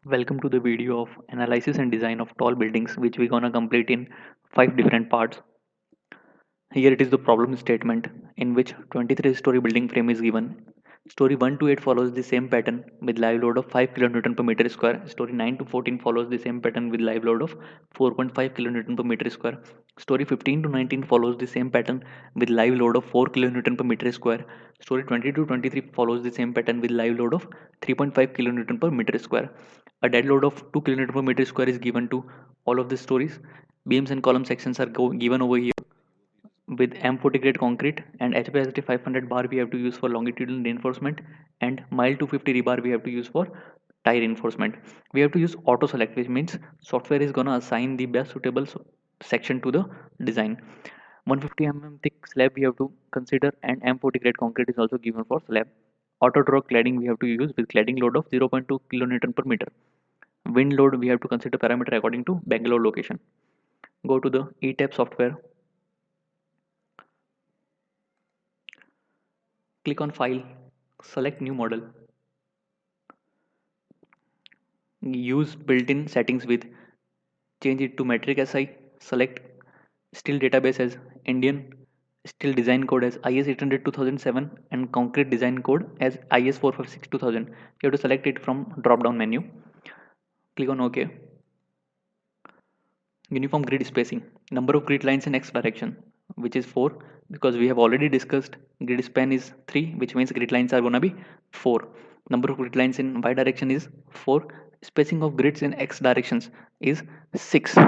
Welcome to the video of analysis and design of tall buildings which we're gonna complete in 5 different parts. Here it is the problem statement in which 23-story building frame is given. Story 1 to 8 follows the same pattern with live load of 5 kN per meter square. Story 9 to 14 follows the same pattern with live load of 4.5 kN per meter square. Story 15 to 19 follows the same pattern with live load of 4 kN per meter square. Story 20 to 23 follows the same pattern with live load of 3.5 kN per meter square. A dead load of 2 kN per meter square is given to all of the stories. Beams and column sections are given over here with M40 grade concrete and HPST 500 bar we have to use for longitudinal reinforcement and mile 250 rebar we have to use for tie reinforcement. We have to use auto select, which means software is gonna assign the best suitable section to the design. 150 thick slab we have to consider, and M40 grade concrete is also given for slab. Auto draw cladding we have to use with cladding load of 0.2 kilonewton per meter. Wind load we have to consider parameter according to Bangalore location. Go to the ETAP software. Click on File, select New Model. Use built-in settings with change it to metric SI. Select steel database as Indian, steel design code as IS 800 2007, and concrete design code as IS 456 2000. You have to select it from drop-down menu. Click on OK. Uniform grid spacing. Number of grid lines in X direction, which is 4, because we have already discussed grid span is 3, which means grid lines are gonna be 4. Number of grid lines in Y direction is 4. Spacing of grids in X directions is 6.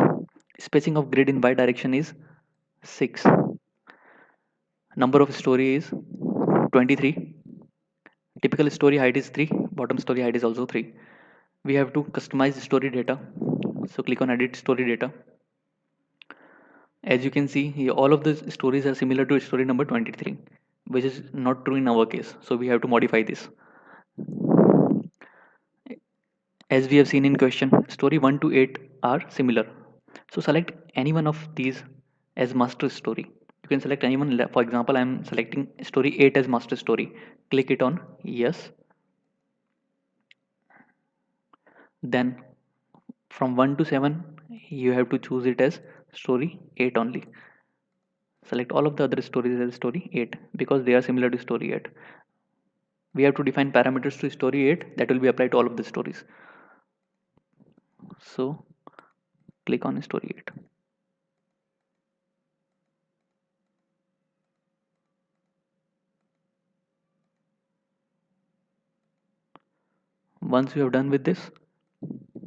Spacing of grid in Y direction is 6. Number of story is 23. Typical story height is 3. Bottom story height is also 3. We have to customize story data. So click on edit story data. As you can see here, all of the stories are similar to story number 23, which is not true in our case. So we have to modify this. As we have seen in question, story 1 to 8 are similar. So select any one of these as master story. You can select anyone. For example, I am selecting story 8 as master story. Click it on yes. Then from 1 to 7, you have to choose it as story 8 only. Select all of the other stories as story 8 because they are similar to story 8. We have to define parameters to story 8 that will be applied to all of the stories. So click on story 8. Once you have done with this,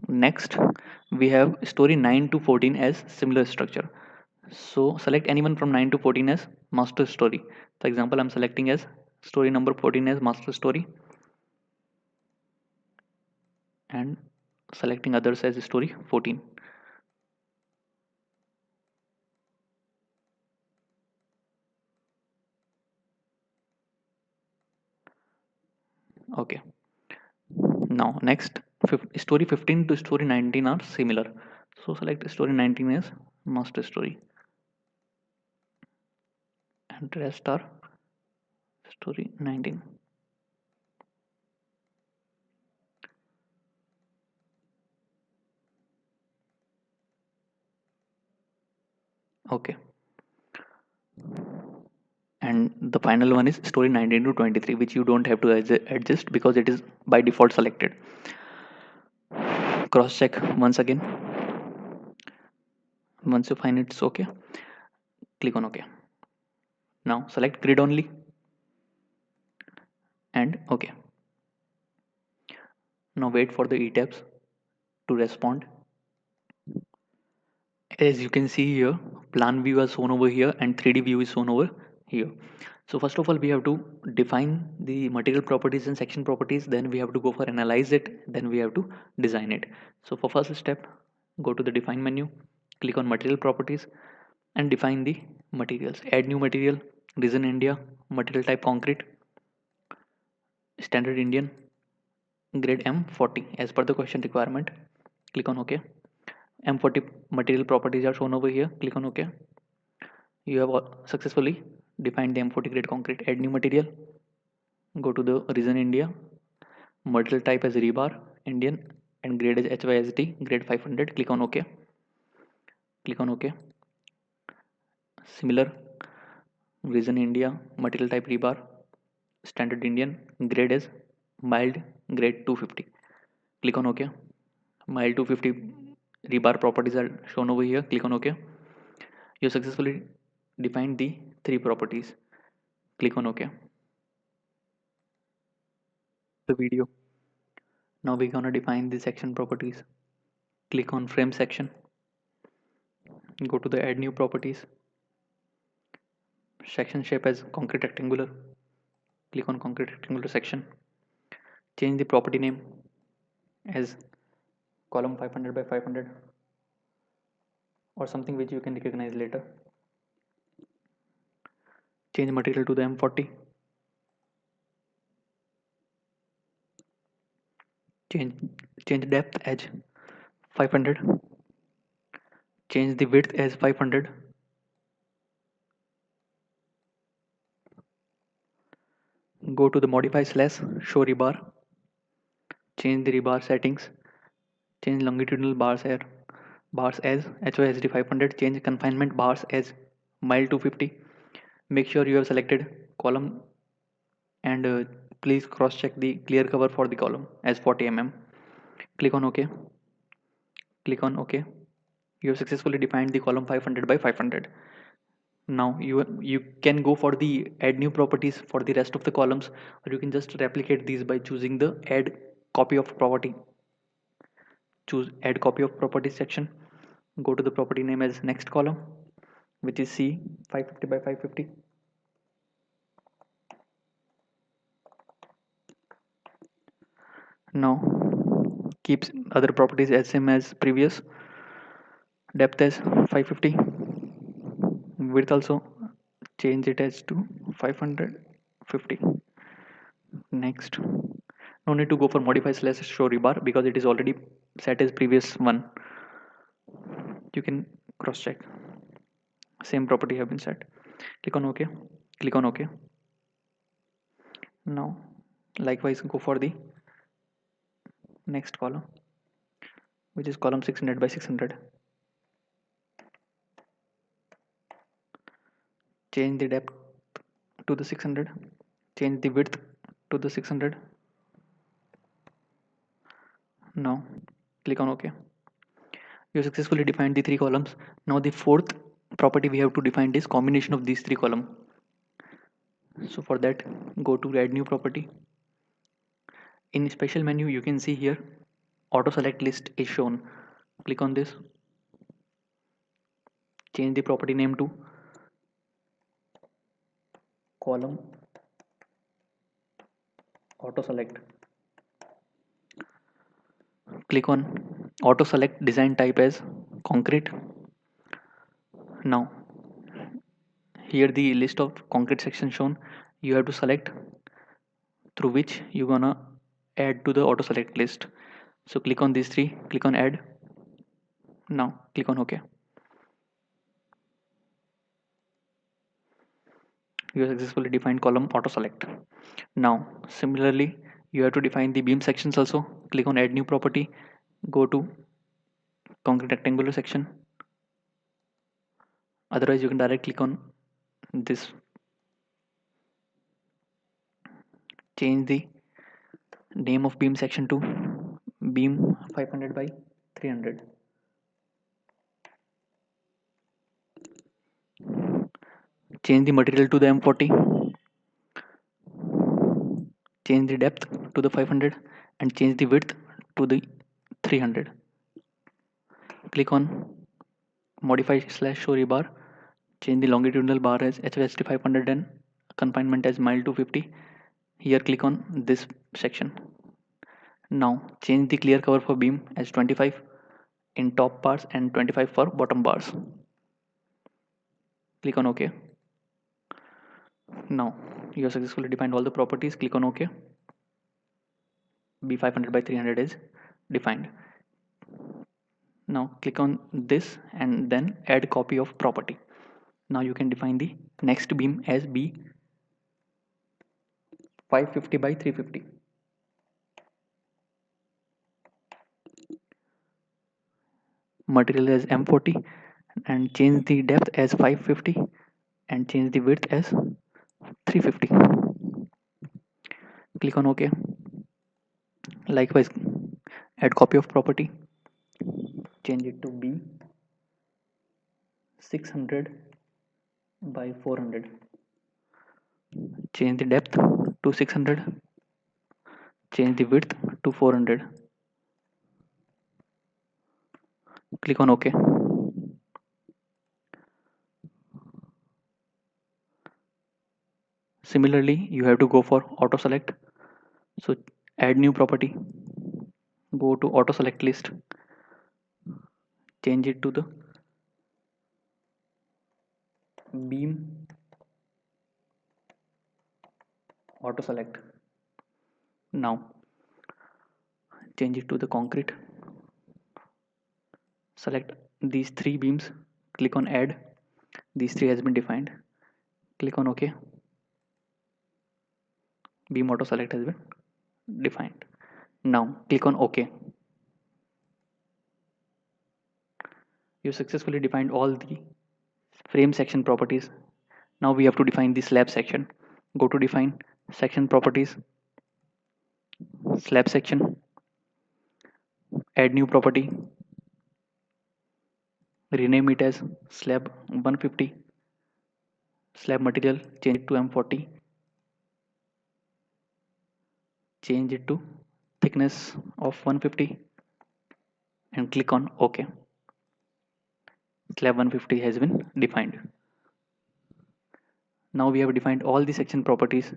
next we have story 9 to 14 as similar structure. So select anyone from 9 to 14 as master story. For example, I'm selecting as story number 14 as master story and selecting others as story 14. Okay. Now next story 15 to story 19 are similar. So select story 19 as master story and rest are story 19. Okay. And the final one is story 19 to 23, which you don't have to adjust because it is by default selected. Cross check once again. Once you find it's okay, click on OK. Now select grid only and OK. Now wait for the ETABS to respond. As you can see here, plan view is shown over here and 3D view is shown over here. So first of all, we have to define the material properties and section properties. Then we have to go for analyze it. Then we have to design it. So for first step, go to the define menu, click on material properties and define the materials. Add new material, region India, material type concrete, standard Indian, grade M40 as per the question requirement. Click on OK. M40 material properties are shown over here. Click on OK. You have successfully defined the M40 grade concrete. Add new material. Go to the region India. Material type as rebar Indian and grade is HYSD, grade 500. Click on OK. Click on OK. Similar, reason India, material type rebar, standard Indian, grade is mild, grade 250. Click on OK. Mild 250 rebar properties are shown over here. Click on OK. You successfully defined the three properties. Click on OK. The video. Now we're gonna define the section properties. Click on frame section. Go to the add new properties. Section shape as concrete rectangular. Click on concrete rectangular section. Change the property name as column 500 by 500 or something which you can recognize later. Change material to the M40. Change depth as 500. Change the width as 500. Go to the modify slash show rebar. Change the rebar settings. Change longitudinal bars as HOSD 500. Change confinement bars as mild 250. Make sure you have selected column and please cross check the clear cover for the column as 40 mm. Click on OK. Click on OK. You have successfully defined the column 500 by 500. Now you can go for the add new properties for the rest of the columns, or you can just replicate these by choosing the add copy of property. Choose add copy of property section. Go to the property name as next column, which is C 550 by 550. Now keeps other properties as same as previous. Depth as 550. Width also change it as to 550. Next, no need to go for modify slash show rebar because it is already set as previous one. You can cross check. Same property have been set. Click on OK. Click on OK. Now likewise go for the next column, which is column 600 by 600. Change the depth to the 600. Change the width to the 600. Now click on OK. You successfully defined the three columns. Now the fourth property we have to define is combination of these three columns. So for that, go to add new property. In special menu, you can see here auto select list is shown. Click on this. Change the property name to column auto select. Click on auto select design type as concrete. Now here the list of concrete section shown. You have to select through which you're gonna add to the auto select list. So click on these three, click on add. Now click on OK. You have successfully defined column auto select. Now similarly you have to define the beam sections also. Click on add new property. Go to concrete rectangular section. Otherwise you can directly click on this. Change the name of beam section to beam 500 by 300. Change the material to the M40. Change the depth to the 500 and change the width to the 300. Click on modify slash show rebar. Change the longitudinal bar as HVST 500 and confinement as mild 250. Here click on this section. Now change the clear cover for beam as 25 in top bars and 25 for bottom bars. Click on OK. Now you have successfully defined all the properties. Click on OK. B500 by 300 is defined. Now click on this and then add copy of property. Now you can define the next beam as B 550 by 350. material as M40, and change the depth as 550 and change the width as 350. Click on OK. Likewise, add copy of property, change it to B 600 by 400, change the depth to 600, change the width to 400. Click on OK. Similarly, you have to go for auto select. So add new property, go to auto select list, change it to the beam auto select. Now change it to the concrete. Select these three beams, click on add. These three has been defined. Click on OK. Beam auto select has been defined. Now click on OK. You successfully defined all the frame section properties. Now we have to define the slab section. Go to define section properties, slab section, add new property, rename it as slab 150, slab material, change it to M40, change it to thickness of 150 and click on OK. Slab 150 has been defined. Now we have defined all the section properties.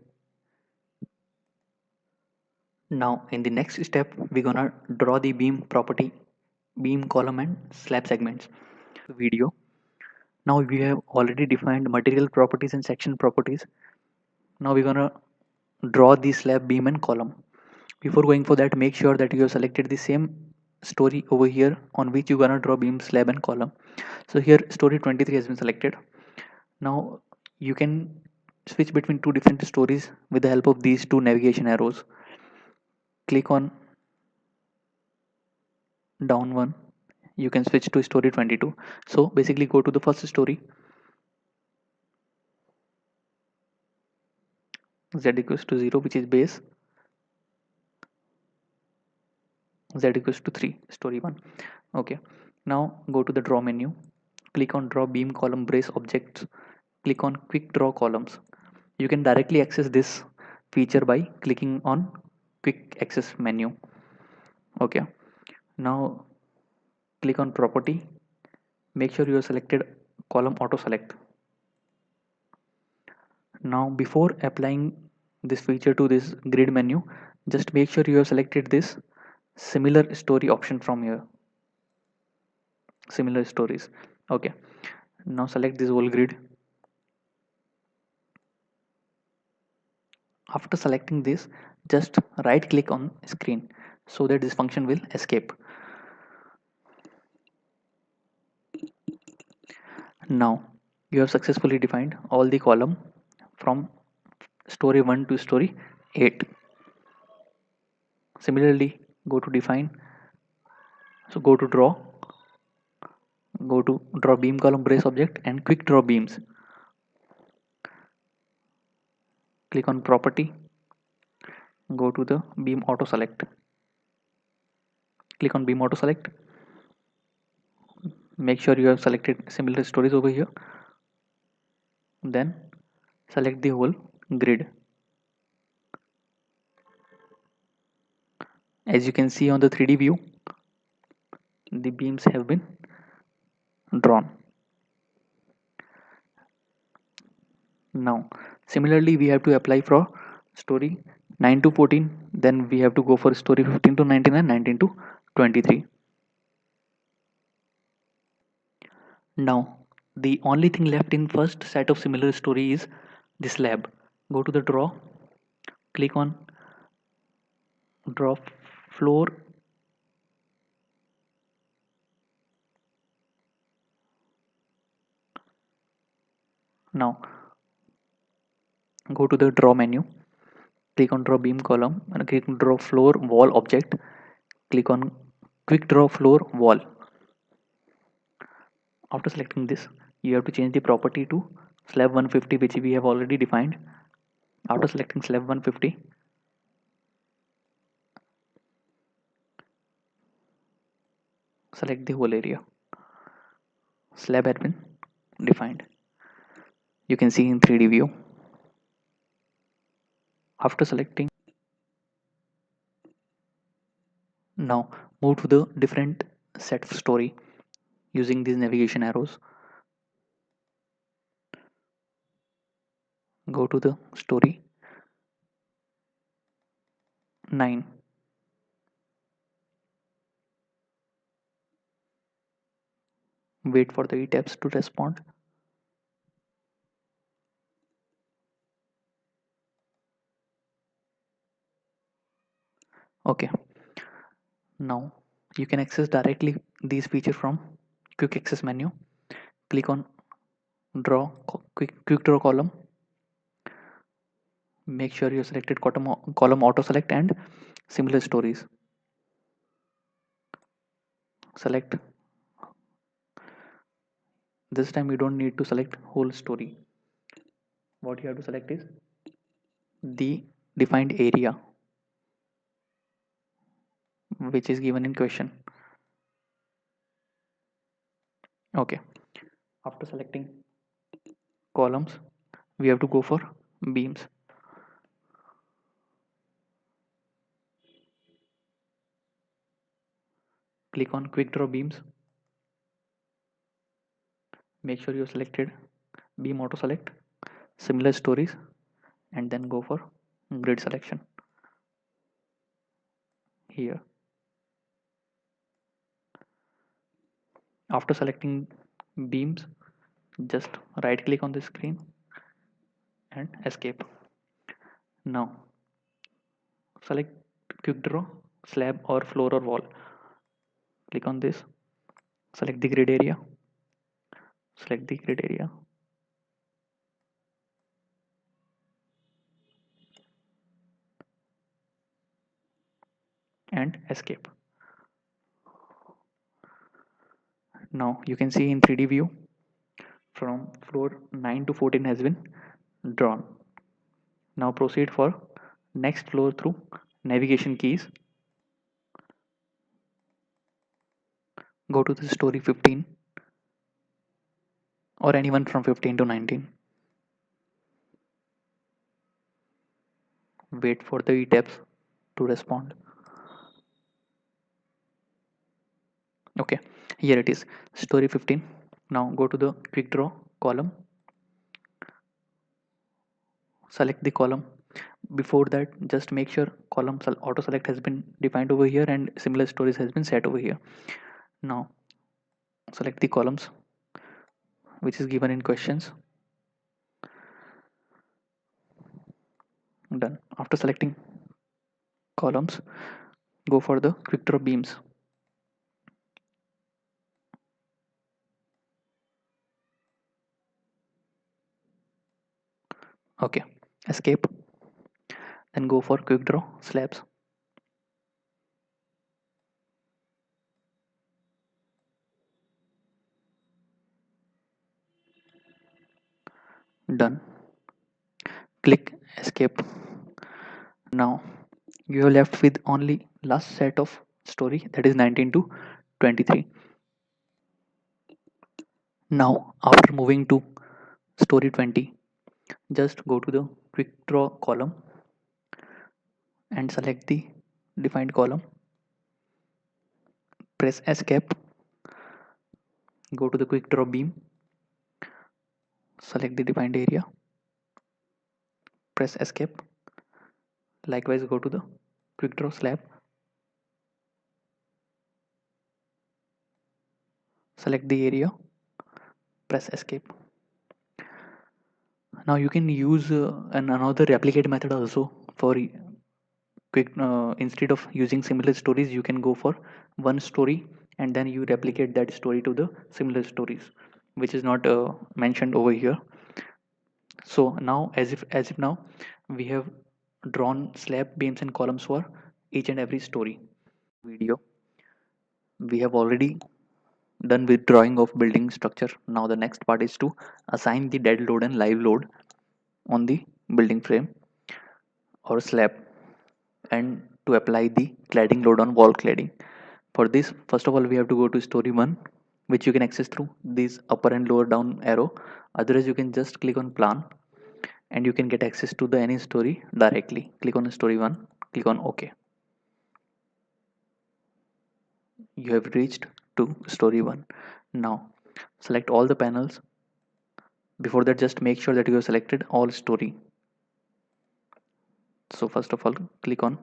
Now in the next step, we're gonna draw the beam property, beam column and slab segments. Video. Now we have already defined material properties and section properties. Now we're gonna draw the slab, beam and column. Before going for that, make sure that you have selected the same story over here on which you're gonna draw beam, slab and column. So here story 23 has been selected. Now you can switch between two different stories with the help of these two navigation arrows. Click on down one, you can switch to story 22. So basically go to the first story, z equals to 0, which is base, z equals to 3, story 1. Okay, now go to the draw menu, click on draw beam column brace objects, click on quick draw columns. You can directly access this feature by clicking on quick access menu. Okay, now click on property, make sure you have selected column auto select. Now before applying this feature to this grid menu, just make sure you have selected this similar story option from here, similar stories. Okay, now select this whole grid. After selecting this, just right click on screen so that this function will escape. Now you have successfully defined all the column from story 1 to story 8. Similarly, go to define, so go to draw, go to draw beam column brace object and quick draw beams. Click on property, go to the beam auto select, click on beam auto select, make sure you have selected similar stories over here, then select the whole grid. As you can see on the 3D view, the beams have been drawn. Now similarly we have to apply for story 9 to 14, then we have to go for story 15 to 19 and 19 to 23. Now the only thing left in first set of similar story is the slab. Go to the draw, click on draw floor, now go to the draw menu, click on draw beam column and click on draw floor wall object, click on quick draw floor wall. After selecting this, you have to change the property to slab 150, which we have already defined. After selecting slab 150, select the whole area. Slab has been defined. You can see in 3D view. After selecting, now move to the different set of story using these navigation arrows. Go to the story 9. Wait for the tabs to respond. Okay, now you can access directly these features from quick access menu. Click on draw quick draw column. Make sure you selected column auto select and similar stories. Select. This time you don't need to select whole story. What you have to select is the defined area which is given in question. Okay, after selecting columns, we have to go for beams. Click on quick draw beams. Make sure you selected beam auto select, similar stories, and then go for grid selection here. After selecting beams, just right click on the screen and escape. Now select quick draw slab or floor or wall. Click on this, select the grid area, select the grid area, and escape. Now you can see in 3D view from floor 9 to 14 has been drawn. Now proceed for next floor through navigation keys. Go to the story 15 or anyone from 15 to 19. Wait for the tabs to respond. Okay, here it is, story 15. Now go to the quick draw column, select the column. Before that, just make sure column auto select has been defined over here and similar stories has been set over here. Now select the columns which is given in questions. Done. After selecting columns, go for the quick draw beams. Okay, escape. Then go for quick draw slabs. Done. Click escape. Now you are left with only last set of story, that is 19 to 23. Now after moving to story 20, just go to the quick draw column and select the defined column. Press escape. Go to the quick draw beam. Select the defined area. Press escape. Likewise, go to the quick draw slab. Select the area. Press escape. Now you can use another replicate method also for quick. Instead of using similar stories, you can go for one story and then you replicate that story to the similar stories, which is not mentioned over here. So now, as if now we have drawn slab, beams, and columns for each and every story. Video we have already done with drawing of building structure. Now the next part is to assign the dead load and live load on the building frame or slab, and to apply the cladding load on wall cladding. For this, first of all, we have to go to story 1, which you can access through this upper and lower down arrow. Otherwise, you can just click on plan and you can get access to the any story directly. Click on story 1, click on OK. You have reached to story 1. Now select all the panels. Before that, just make sure that you have selected all story. So first of all, click on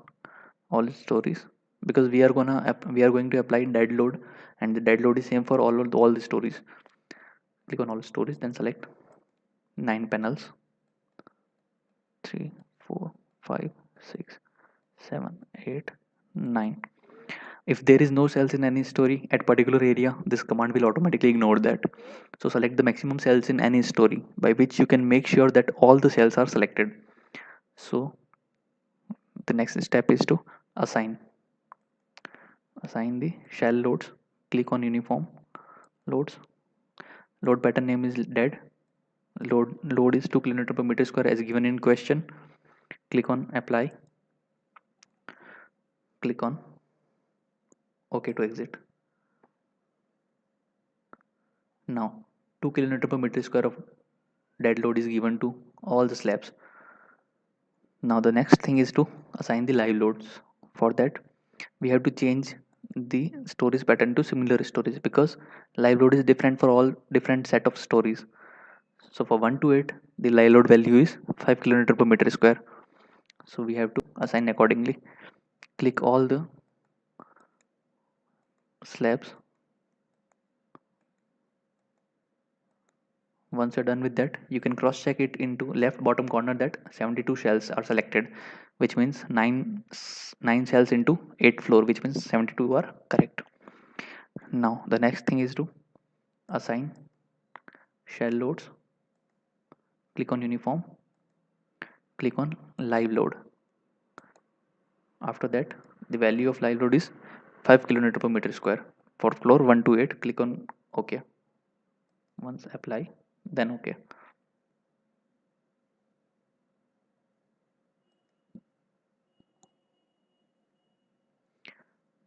all stories, because we are going to apply dead load, and the dead load is same for all the stories. Click on all stories, then select 9 panels. 3, 4, 5, 6, 7, 8, 9. If there is no cells in any story at particular area, this command will automatically ignore that. So select the maximum cells in any story, by which you can make sure that all the cells are selected. So the next step is to assign the shell loads. Click on uniform loads. Load pattern name is dead. Load is 2 kN per meter square as given in question. Click on apply. Click on OK to exit. Now 2 kN per meter square of dead load is given to all the slabs. Now the next thing is to assign the live loads. For that, we have to change the storage pattern to similar storage, because live load is different for all different set of stories. So for 1 to 8, the live load value is 5 kN per meter square. So we have to assign accordingly. Click all the slabs. Once you're done with that, you can cross check it into left bottom corner that 72 shells are selected, which means 9 cells into 8 floor, which means 72 are correct. Now the next thing is to assign shell loads. Click on uniform, click on live load. After that, the value of live load is 5 kN per meter square. For floor 1 to 8, click on OK. Once apply, then OK.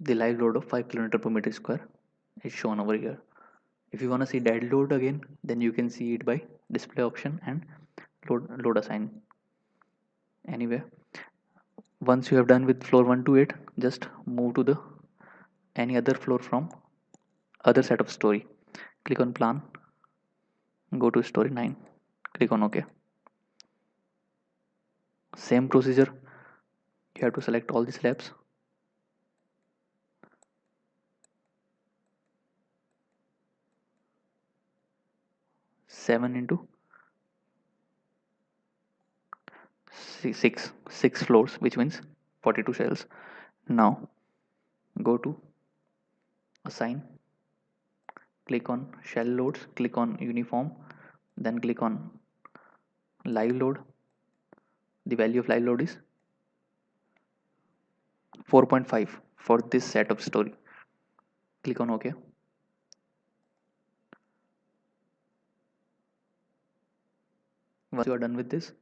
The live load of 5 kN per meter square is shown over here. If you want to see dead load again, then you can see it by display option and load assign. Anyway, once you have done with floor 1 to 8, just move to the any other floor from other set of story. Click on plan, go to story 9, click on OK. Same procedure, you have to select all the slabs. Seven into six floors, which means 42 shells. Now go to assign, click on shell loads, click on uniform, then click on live load. The value of live load is 4.5 for this set of story. Click on OK. Once you are done with this,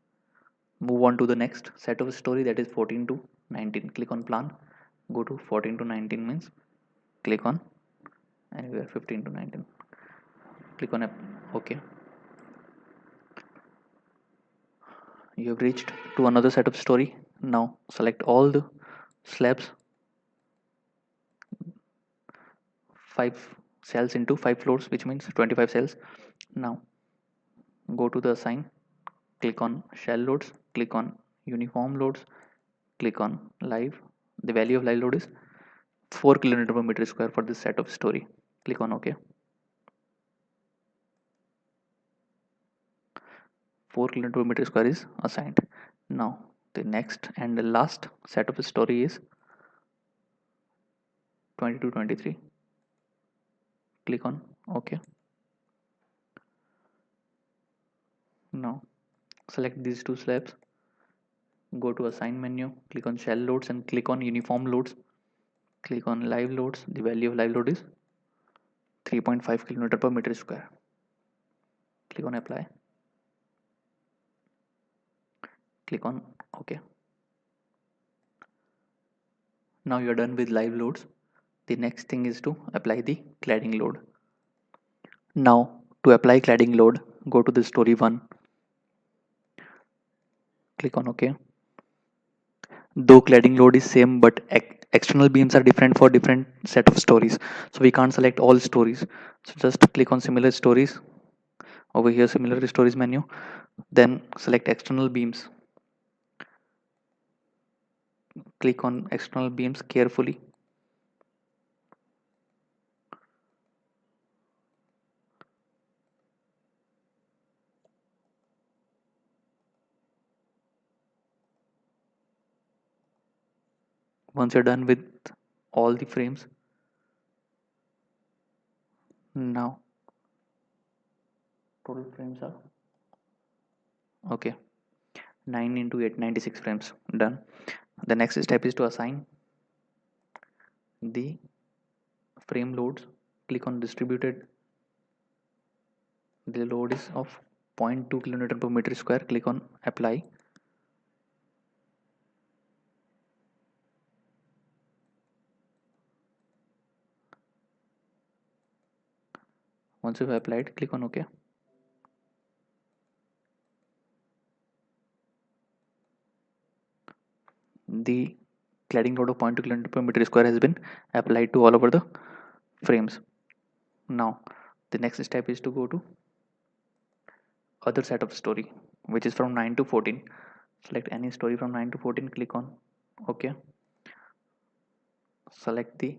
move on to the next set of story, that is 14 to 19. Click on plan, go to 14 to 19 means click on anywhere 15 to 19. Click on OK. You have reached to another set of story. Now select all the slabs, 5 cells into 5 floors, which means 25 cells. Now go to the assign, click on shell loads, click on uniform loads, click on live. The value of live load is 4 kN per meter square for this set of story. Click on OK. 4 kN per meter square is assigned. Now the next and the last set of story is 20 to 23. Click on OK. Now select these two slabs, go to assign menu, click on shell loads and click on uniform loads, click on live loads. The value of live load is 3.5 kilometer per meter square. Click on apply. Click on OK. Now you're done with live loads. The next thing is to apply the cladding load. Now to apply cladding load, go to the story 1. Click on OK. Though cladding load is same, but external beams are different for different set of stories, so we can't select all stories. So just click on similar stories over here, similar stories menu, then select external beams. Click on external beams carefully. Once you're done with all the frames, now total frames are okay, 9 into 8, 96 frames. Done. The next step is to assign the frame loads. Click on distributed. The load is of 0.2 kilonewton per meter square. Click on apply. Once you've applied, click on OK. The cladding load of 0.2 kilonewton per meter square has been applied to all over the frames. Now the next step is to go to other set of story, which is from 9 to 14. Select any story from 9 to 14. Click on OK. Select the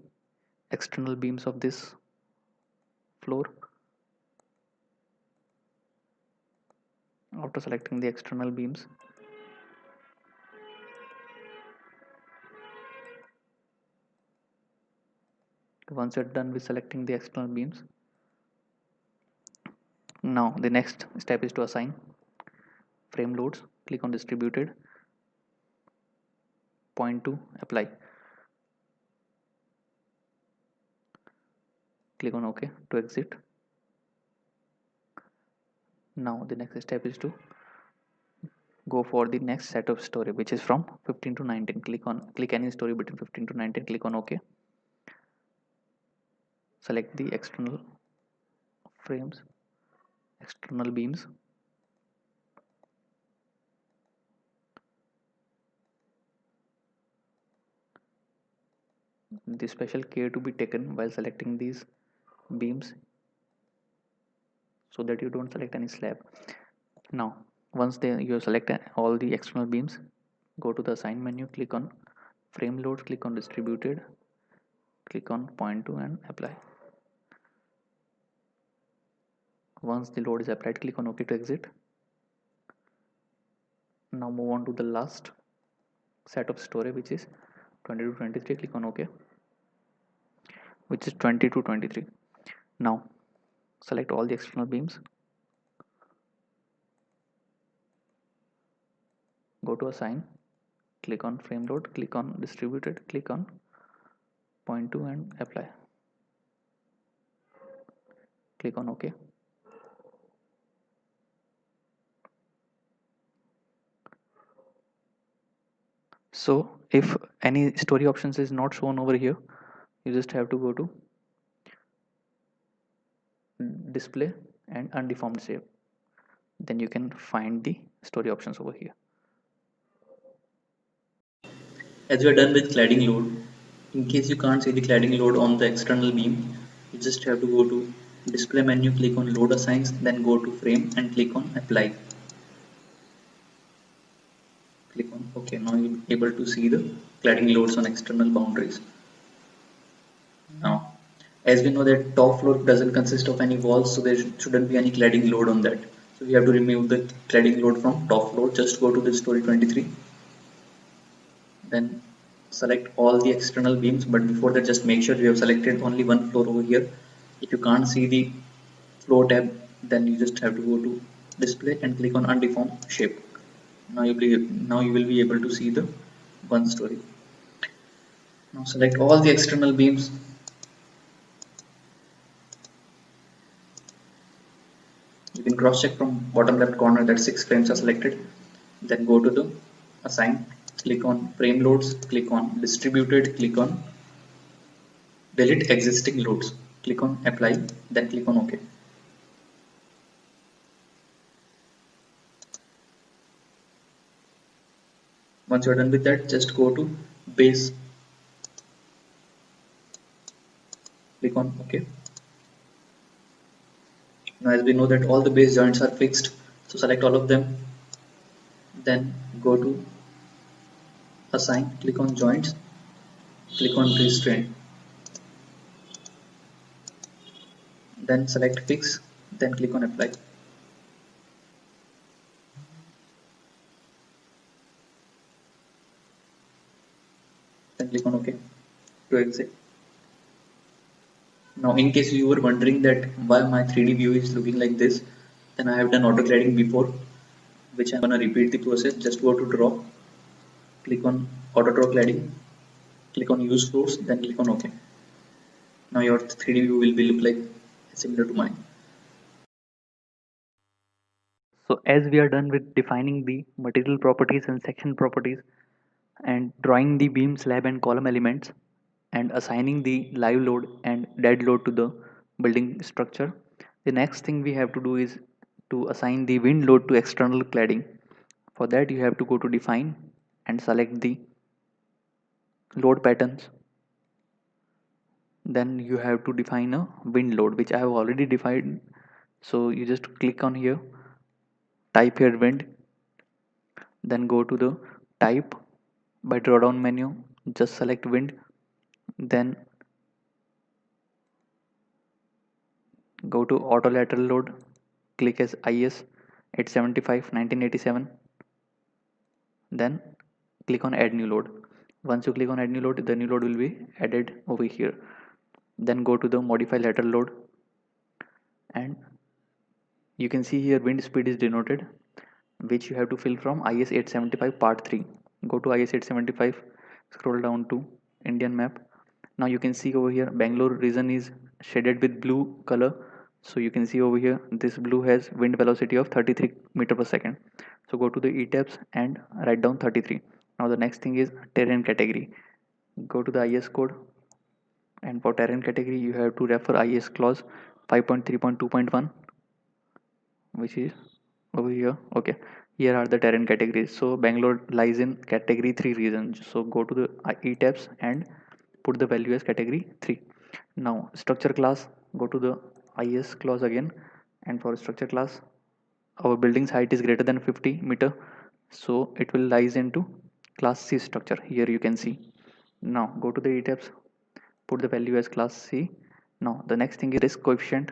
external beams of this floor. After selecting the external beams, once you're done with selecting the external beams, now the next step is to assign frame loads. Click on distributed, 0.2, apply. Click on OK to exit. Now the next step is to go for the next set of story, which is from 15 to 19. Click any story between 15 to 19. Click on OK. Select the external frames, external beams. The special care to be taken while selecting these beams so that you don't select any slab. Now once you select all the external beams, go to the assign menu, click on frame loads, click on distributed, click on 0.2 and apply. Once the load is applied, click on OK to exit. Now move on to the last set of story, which is 20 to 23. Click on OK, which is 20 to 23. Now select all the external beams, go to assign, click on frame load, click on distributed, click on 0.2 and apply. Click on OK. So if any story options is not shown over here, you just have to go to display and undeformed shape. Then you can find the story options over here. As we are done with cladding load, in case you can't see the cladding load on the external beam, you just have to go to display menu, click on load assigns, then go to frame and click on apply. Click on OK. Now you'll be able to see the cladding loads on external boundaries. Now, as we know that top floor doesn't consist of any walls, so there shouldn't be any cladding load on that. So we have to remove the cladding load from top floor. Just go to the story 23. Then select all the external beams, but before that just make sure you have selected only one floor over here. If you can't see the floor tab, then you just have to go to display and click on undeformed shape. Now you will be able to see the one story. Now select all the external beams, cross check from bottom left corner that 6 frames are selected. Then go to the assign, click on frame loads, click on distributed, click on delete existing loads, click on apply, then click on OK. Once you're done with that, just go to base, click on OK. Now as we know that all the base joints are fixed, so select all of them, then go to assign, click on joints, click on restraint, then select fix, then click on apply. Then click on OK to exit. Now in case you were wondering that why my 3D view is looking like this, then I have done auto cladding before, which I'm gonna repeat the process. Just go to draw, click on auto draw cladding, click on use floors, then click on OK. Now your 3D view will be look like similar to mine. So as we are done with defining the material properties and section properties and drawing the beam, slab and column elements and assigning the live load and dead load to the building structure, the next thing we have to do is to assign the wind load to external cladding. For that you have to go to define and select the load patterns. Then you have to define a wind load, which I have already defined. So you just click on here, type here wind, then go to the type by draw down menu, just select wind, then go to auto lateral load, click as IS 875 1987, then click on add new load. Once you click on add new load, the new load will be added over here. Then go to the modify lateral load, and you can see here wind speed is denoted, which you have to fill from IS 875 part 3. Go to IS 875, scroll down to Indian map. Now you can see over here Bangalore region is shaded with blue color. So you can see over here this blue has wind velocity of 33 meter per second. So go to the ETABS and write down 33. Now the next thing is terrain category. Go to the IS code, and for terrain category you have to refer IS clause 5.3.2.1, which is over here. Okay, here are the terrain categories. So Bangalore lies in category 3 region, so go to the ETABS and put the value as category 3. Now structure class, go to the IS clause again, and for structure class our building's height is greater than 50 meter, so it will lies into class C structure. Here you can see. Now go to the ETABS, put the value as class C. Now the next thing is risk coefficient.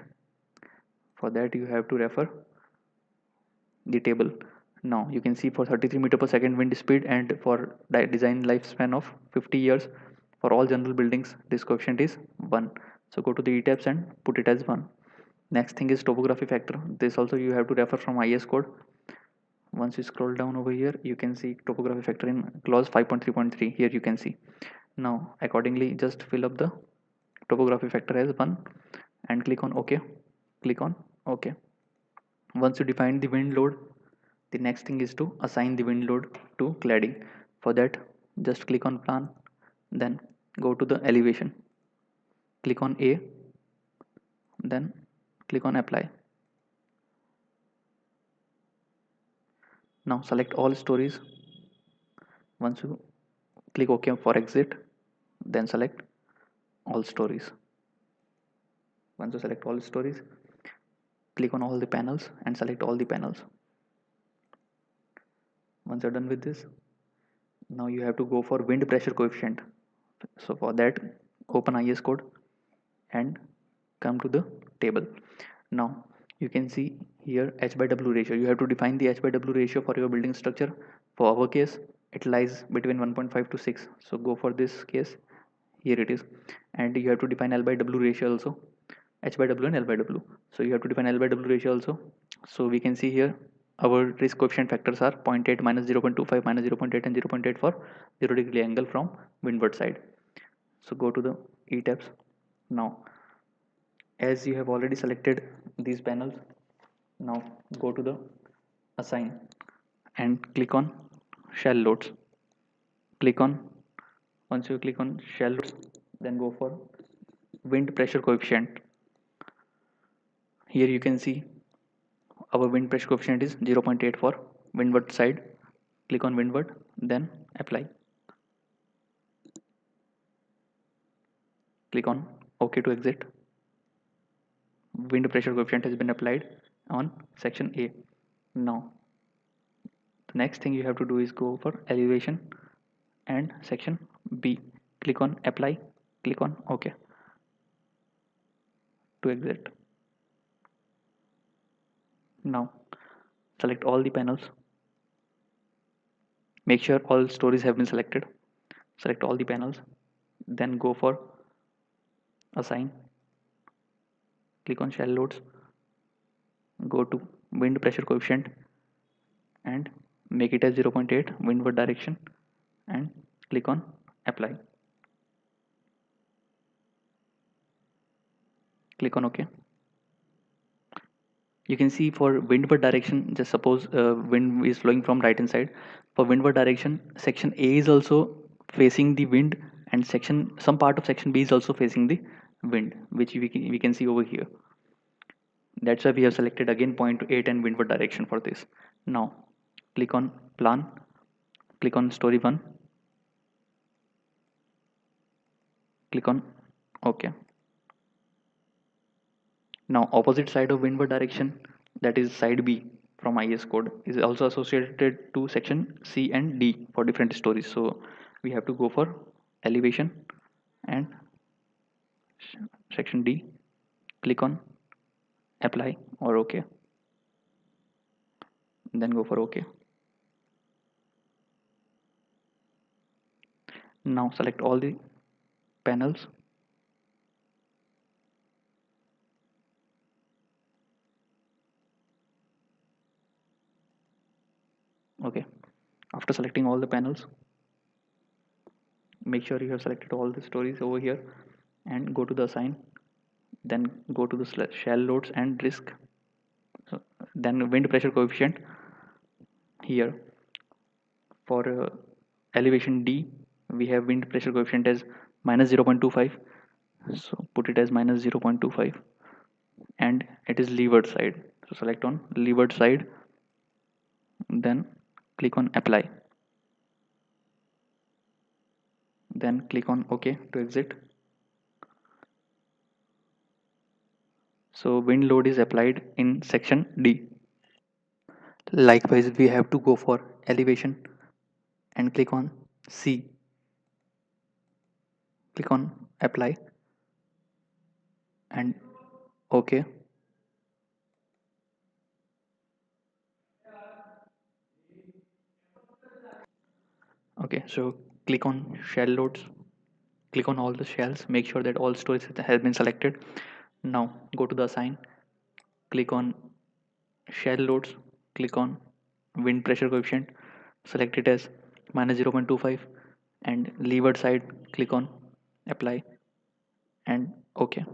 For that you have to refer the table. Now you can see for 33 meter per second wind speed and for design lifespan of 50 years, for all general buildings this coefficient is 1. So go to the ETABS and put it as 1. Next thing is topography factor. This also you have to refer from IS code. Once you scroll down over here, you can see topography factor in clause 5.3.3. Here you can see. Now accordingly just fill up the topography factor as 1 and click on OK. Click on OK. Once you define the wind load, the next thing is to assign the wind load to cladding. For that just click on plan, then go to the elevation, click on A, then click on apply. Now select all stories. Once you click OK for exit, then select all stories. Once you select all stories, click on all the panels and select all the panels. Once you're done with this, now you have to go for wind pressure coefficient. So for that open IS code and come to the table. Now you can see here H by W ratio. You have to define the H by W ratio for your building structure. For our case it lies between 1.5 to 6, so go for this case. Here it is. And you have to define L by W ratio also, H by W and L by W. So you have to define L by W ratio also. So we can see here our risk coefficient factors are 0.8 minus 0.25 minus 0.8 and 0.8 for 0 degree angle from windward side. So go to the ETABS. Now as you have already selected these panels, Now go to the assign and click on shell loads. Click on, once you click on shell loads, then go for wind pressure coefficient. Here you can see our wind pressure coefficient is 0.8 for windward side. Click on windward, then apply. Click on OK to exit. Wind pressure coefficient has been applied on section A. Now the next thing you have to do is go for elevation and section B. Click on apply, click on OK to exit. Now select all the panels. Make sure all stories have been selected. Select all the panels, then go for assign. Click on shell loads, go to wind pressure coefficient and make it as 0.8 windward direction and click on apply. Click on OK. You can see for windward direction, just suppose wind is flowing from right hand side. For windward direction, section A is also facing the wind, and some part of section B is also facing the wind, which we can see over here. That's why we have selected again point 8 and windward direction for this. Now click on plan, click on story 1, click on OK. Now opposite side of windward direction, that is side B from IS code, is also associated to section C and D for different stories. So we have to go for elevation and section D, click on apply or OK, then go for OK. Now select all the panels. Okay, after selecting all the panels, make sure you have selected all the stories over here and go to the assign, then go to the shell loads and risk. So then wind pressure coefficient here for elevation D, we have wind pressure coefficient as minus 0.25, so put it as minus 0.25 and it is leeward side, so select on leeward side, then click on apply, then click on OK to exit. So wind load is applied in section D. Likewise, we have to go for elevation and click on C, click on apply and OK. Okay, so click on shell loads, click on all the shells, make sure that all stories have been selected. Now go to the assign, click on shell loads, click on wind pressure coefficient, select it as minus 0.25 and leeward side, click on apply and OK.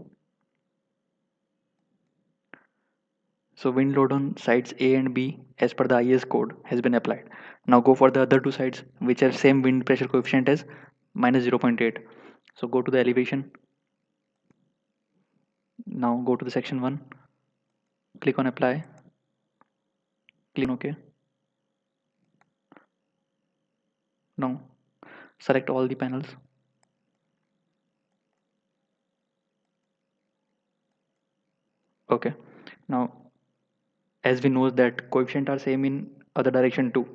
So wind load on sides A and B as per the IS code has been applied. Now go for the other two sides which are same wind pressure coefficient as minus 0.8. So go to the elevation. Now go to the section 1, click on apply, click on OK. Now select all the panels. Okay. Now as we know that coefficient are same in other direction too,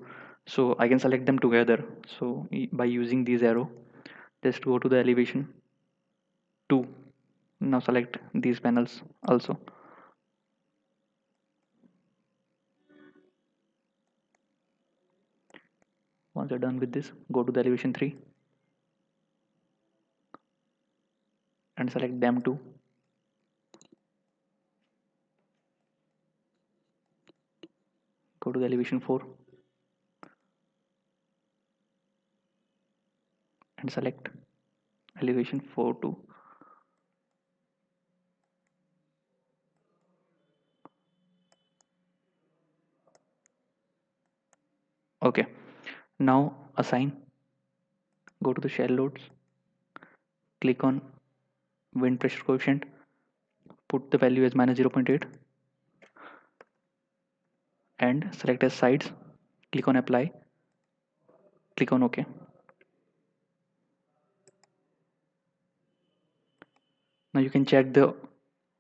so I can select them together. So by using these arrow, just go to the elevation 2. Now select these panels also. Once you're done with this, go to the elevation 3 and select them too. Go to the elevation 4 and select elevation 4 too. Okay, now assign, go to the shell loads, click on wind pressure coefficient, put the value as -0.8 and select as sides, click on apply, click on OK. Now you can check the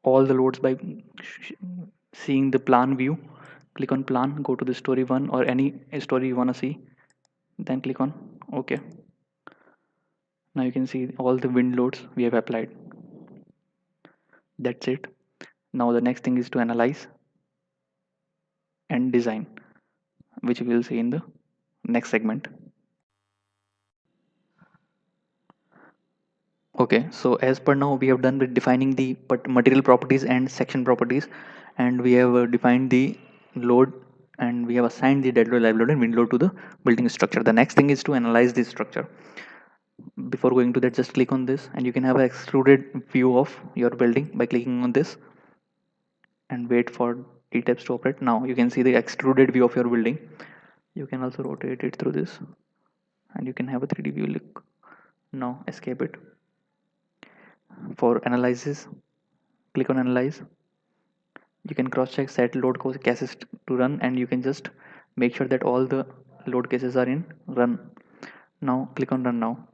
all the loads by seeing the plan view. Click on plan, go to the story 1 or any story you want to see, then click on OK. Now you can see all the wind loads we have applied. That's it. Now the next thing is to analyze and design, which we will see in the next segment. Okay, so as per now we have done with defining the material properties and section properties, and we have defined the load, and we have assigned the dead load, live load and wind load to the building structure. The next thing is to analyze this structure. Before going to that, just click on this and you can have an extruded view of your building by clicking on this and wait for t-tabs to operate. Now you can see the extruded view of your building. You can also rotate it through this and you can have a 3D view. Look, now escape it. For analysis, click on analyze. You can cross check set load cases to run and you can just make sure that all the load cases are in run. Now click on run now.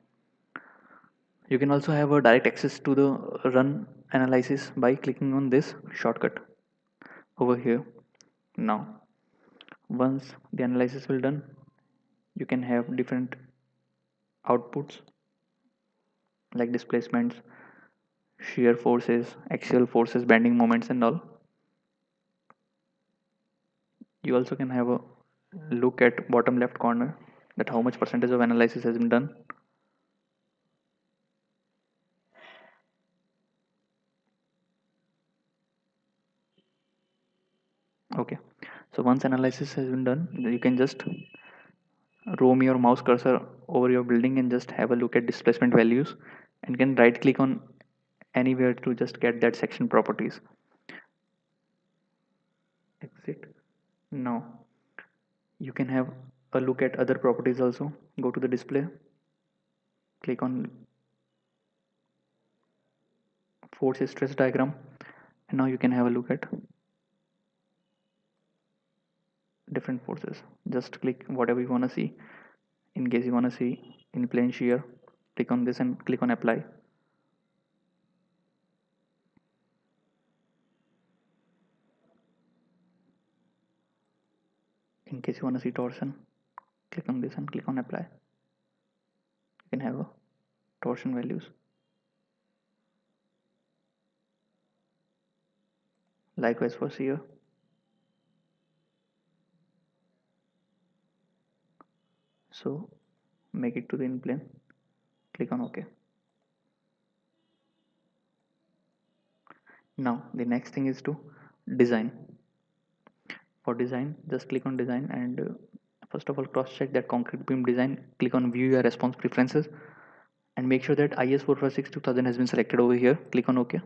You can also have a direct access to the run analysis by clicking on this shortcut over here. Now once the analysis will done, you can have different outputs like displacements, shear forces, axial forces, bending moments and all. You also can have a look at bottom left corner that how much percentage of analysis has been done. Okay, so once analysis has been done, you can just roam your mouse cursor over your building and just have a look at displacement values and can right click on anywhere to just get that section properties. Exit. Now you can have a look at other properties also. Go to the display, click on force stress diagram, and now you can have a look at different forces. Just click whatever you want to see. In case you want to see in plane shear, click on this and click on apply. In case you want to see torsion, click on this and click on apply. You can have a torsion values. Likewise for shear. So make it to the in plane, click on OK. Now the next thing is to design. For design, just click on design and first of all cross check that concrete beam design. Click on view your response preferences and make sure that IS 456 2000 has been selected over here. Click on OK.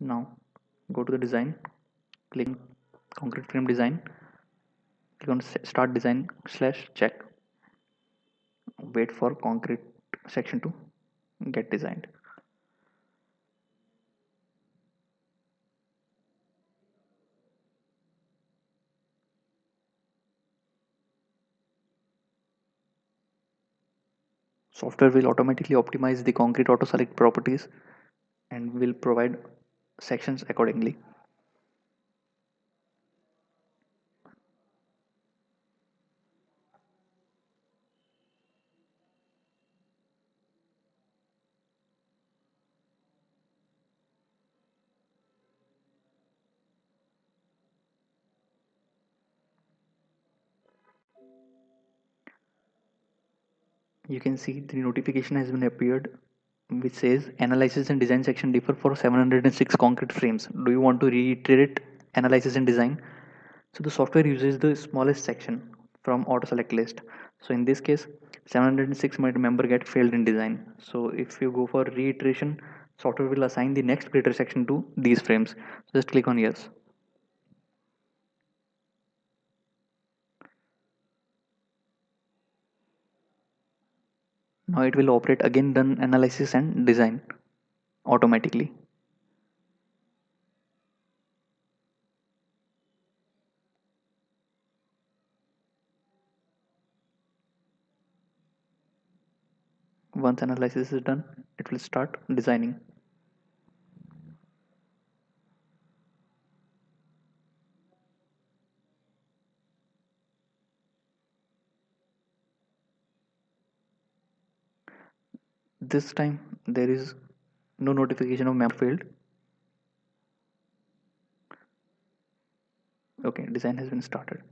Now go to the design, click on concrete frame design, click on start design / check. Wait for concrete section to get designed. Software will automatically optimize the concrete auto select properties and will provide sections accordingly. You can see the notification has been appeared which says analysis and design section differ for 706 concrete frames. Do you want to reiterate analysis and design? So the software uses the smallest section from auto select list. So in this case 706 might member get failed in design. So if you go for reiteration, software will assign the next greater section to these frames. So just click on yes. Now it will operate again, done analysis and design automatically. Once analysis is done, it will start designing. This time there is no notification of map failed. Okay, design has been started.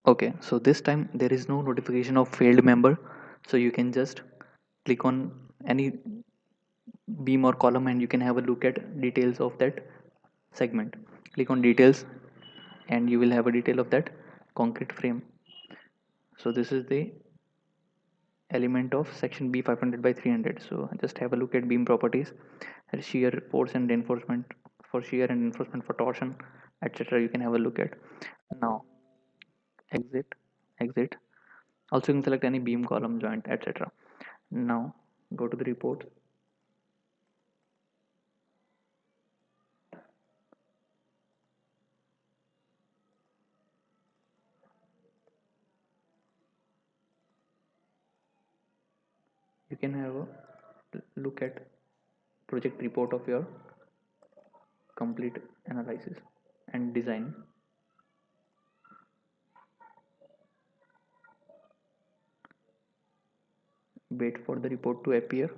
Okay, so this time there is no notification of failed member, so you can just click on any beam or column and you can have a look at details of that segment. Click on details and you will have a detail of that concrete frame. So this is the element of section B 500 by 300. So just have a look at beam properties, shear force and reinforcement, for shear and reinforcement for torsion, etc. You can have a look at. Now exit, exit. Also you can select any beam, column, joint, etc. Now go to the report. You can have a look at project report of your complete analysis and design. Wait for the report to appear.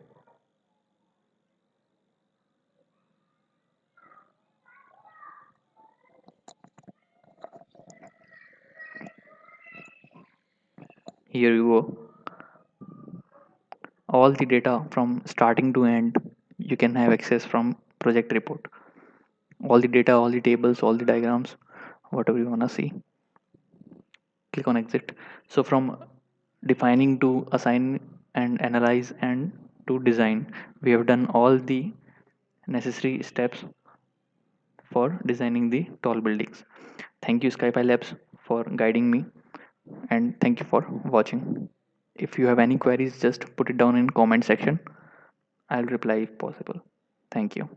Here you go. All the data from starting to end you can have access from project report. All the data, all the tables, all the diagrams, whatever you want to see. Click on exit. So from defining to assign and analyze and to design, we have done all the necessary steps for designing the tall buildings. Thank you Skypi Labs for guiding me, and thank you for watching. If you have any queries, just put it down in comment section. I'll reply if possible. Thank you.